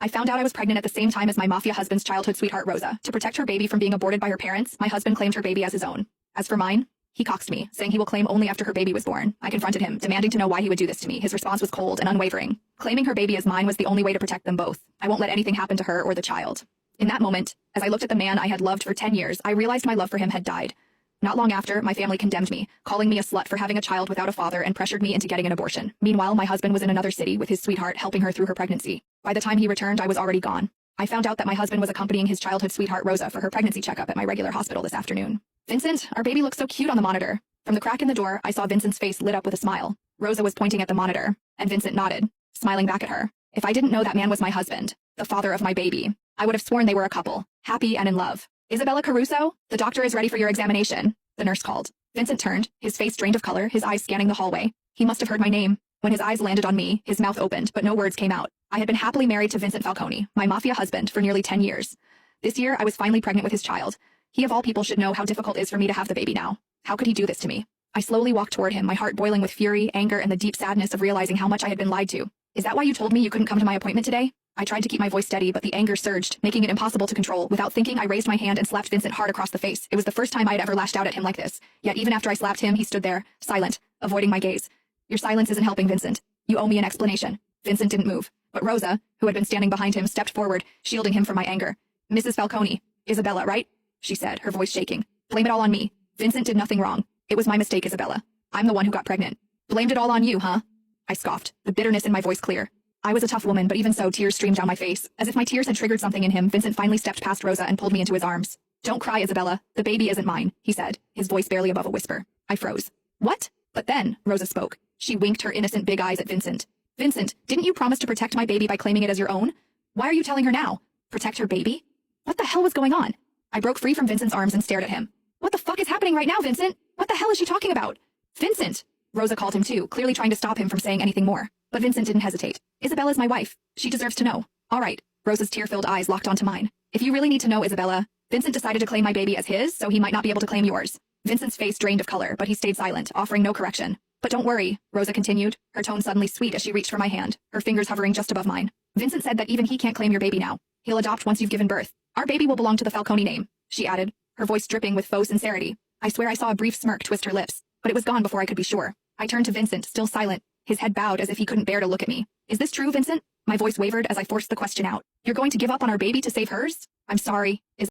I found out I was pregnant at the same time as my mafia husband's childhood sweetheart Rosa. To protect her baby from being aborted by her parents, my husband claimed her baby as his own. As for mine, he coxed me, saying he will claim only after her baby was born. I confronted him, demanding to know why he would do this to me. His response was cold and unwavering. Claiming her baby as mine was the only way to protect them both. I won't let anything happen to her or the child. In that moment, as I looked at the man I had loved for 10 years, I realized my love for him had died. Not long after, my family condemned me, calling me a slut for having a child without a father and pressured me into getting an abortion. Meanwhile, my husband was in another city with his sweetheart helping her through her pregnancy. By the time he returned, I was already gone. I found out that my husband was accompanying his childhood sweetheart Rosa for her pregnancy checkup at my regular hospital this afternoon. Vincent, our baby looks so cute on the monitor. From the crack in the door, I saw Vincent's face lit up with a smile. Rosa was pointing at the monitor, and Vincent nodded, smiling back at her. If I didn't know that man was my husband, the father of my baby, I would have sworn they were a couple, happy and in love. Isabella Caruso, the doctor is ready for your examination, the nurse called. Vincent turned, his face drained of color, his eyes scanning the hallway. He must have heard my name. When his eyes landed on me, his mouth opened, but no words came out. I had been happily married to Vincent Falcone, my mafia husband, for nearly 10 years. This year, I was finally pregnant with his child. He of all people should know how difficult it is for me to have the baby now. How could he do this to me? I slowly walked toward him, my heart boiling with fury, anger, and the deep sadness of realizing how much I had been lied to. Is that why you told me you couldn't come to my appointment today? I tried to keep my voice steady, but the anger surged, making it impossible to control. Without thinking, I raised my hand and slapped Vincent hard across the face. It was the first time I had ever lashed out at him like this. Yet even after I slapped him, he stood there, silent, avoiding my gaze. Your silence isn't helping, Vincent. You owe me an explanation. Vincent didn't move, but Rosa, who had been standing behind him, stepped forward, shielding him from my anger. Mrs. Falcone, Isabella, right? She said, her voice shaking. Blame it all on me. Vincent did nothing wrong. It was my mistake, Isabella. I'm the one who got pregnant. Blamed it all on you, huh? I scoffed, the bitterness in my voice clear. I was a tough woman, but even so, tears streamed down my face. As if my tears had triggered something in him, Vincent finally stepped past Rosa and pulled me into his arms. Don't cry, Isabella. The baby isn't mine, he said, his voice barely above a whisper. I froze. What? But then, Rosa spoke. She winked her innocent big eyes at Vincent. Vincent, didn't you promise to protect my baby by claiming it as your own? Why are you telling her now? Protect her baby? What the hell was going on? I broke free from Vincent's arms and stared at him. What the fuck is happening right now, Vincent? What the hell is she talking about? Vincent! Rosa called him too, clearly trying to stop him from saying anything more. But Vincent didn't hesitate. Isabella's my wife. She deserves to know. All right. Rosa's tear-filled eyes locked onto mine. If you really need to know, Isabella, Vincent decided to claim my baby as his, so he might not be able to claim yours. Vincent's face drained of color, but he stayed silent, offering no correction. But don't worry, Rosa continued, her tone suddenly sweet as she reached for my hand, her fingers hovering just above mine. Vincent said that even he can't claim your baby now. He'll adopt once you've given birth. Our baby will belong to the Falcone name, she added, her voice dripping with faux sincerity. I swear I saw a brief smirk twist her lips, but it was gone before I could be sure. I turned to Vincent, still silent, his head bowed as if he couldn't bear to look at me. Is this true, Vincent? My voice wavered as I forced the question out. You're going to give up on our baby to save hers? I'm sorry, Isabella.